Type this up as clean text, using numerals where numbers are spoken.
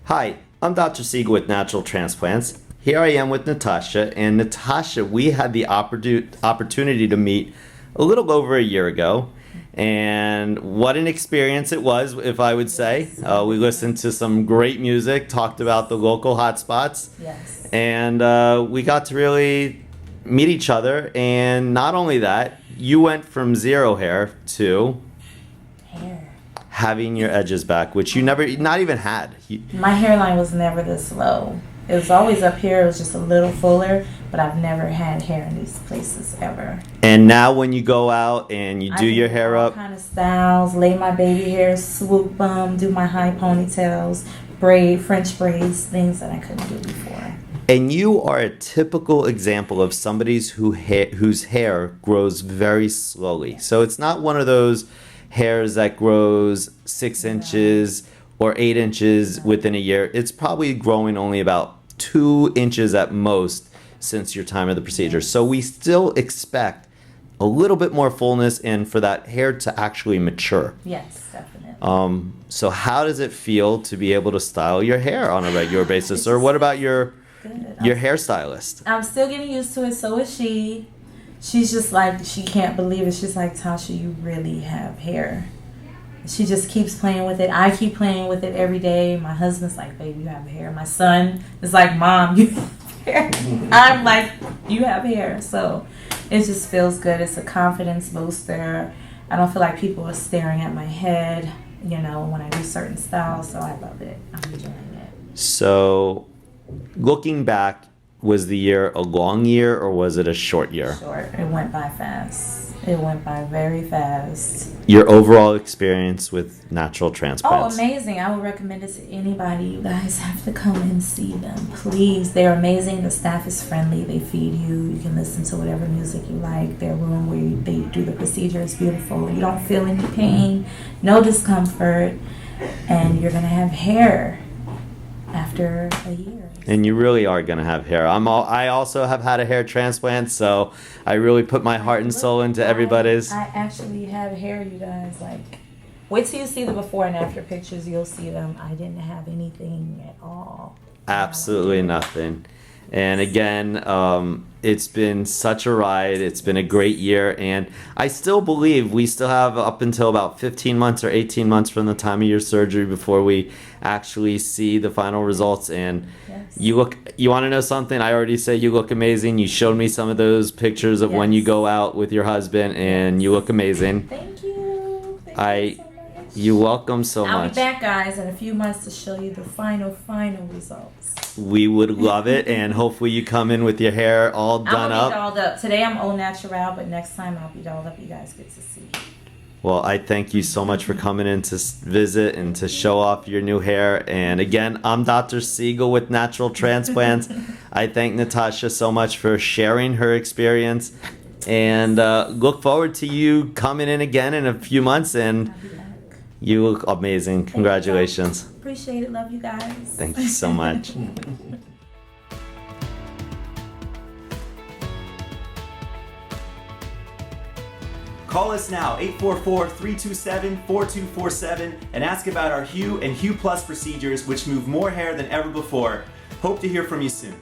Hi, I'm Dr. Siegel with Natural Transplants. Here I am with Natasha, and Natasha, we had the opportunity to meet a little over a year ago, and what an experience it was, if I would say. We listened to some great music, talked about the local hotspots, Yes. and we got to really meet each other, and not only that, you went from zero hair to Hair. having your edges back, which you never, not even had. My hairline was never this low. It was always up here. It was just a little fuller, but I've never had hair in these places ever. And now when you go out and you do your hair all up, kind of styles, lay my baby hair, swoop them, do my high ponytails, braid, French braids, things that I couldn't do before. and you are a typical example of somebody whose hair grows very slowly. So it's not one of those hairs that grows 6 inches or 8 inches within a year. It's probably growing only about 2 inches at most since your time of the procedure. So we still expect a little bit more fullness and for that hair to actually mature. Yes, definitely. So how does it feel to be able to style your hair on a regular basis? Or what about your hairstylist? I'm still getting used to it. So is she. She's just like, she can't believe it. She's like, Tasha, you really have hair. She just keeps playing with it. I keep playing with it every day. My husband's like, babe, you have hair. My son is like, Mom, you have hair. I'm like, you have hair. So it just feels good. It's a confidence booster. I don't feel like people are staring at my head, you know, when I do certain styles. So I love it. I'm enjoying it. So looking back, was the year a long year or was it a short year? Short. It went by fast. It went by very fast. Your overall experience with natural Oh, transplants? amazing. I would recommend it to anybody. You guys have to come and see them, please. They're amazing. The staff is friendly. They feed you. You can listen to whatever music you like. Their room where they do the procedure is beautiful. You don't feel any pain, no discomfort, and you're going to have hair after a year. And you really are going to have hair. I also have had a hair transplant, so I really put my heart and soul into everybody's. I actually have hair, you guys. Like, wait till you see the before and after pictures. You'll see them. I didn't have anything at all. Absolutely nothing. And again, it's been such a ride. It's been a great year. And I still believe we still have up until about 15 months or 18 months from the time of your surgery before we actually see the final results. And you want to know something? I already said you look amazing. You showed me some of those pictures of when you go out with your husband, and you look amazing. Thank you. You're welcome so I'll much. be back, guys, in a few months to show you the final results. We would love it, and hopefully you come in with your hair all done I'll up. be dolled up. Today I'm au natural, but next time I'll be dolled up. You guys get to see. Well, I thank you so much for coming in to visit and to show off your new hair. And again, I'm Dr. Siegel with Natural Transplants. I thank Natasha so much for sharing her experience, and look forward to you coming in again in a few months. And I'll be back. you look amazing. Congratulations. Appreciate it. Love you guys. Thank you so much. Call us now, 844-327-4247, and ask about our Hue and Hue Plus procedures, which move more hair than ever before. Hope to hear from you soon.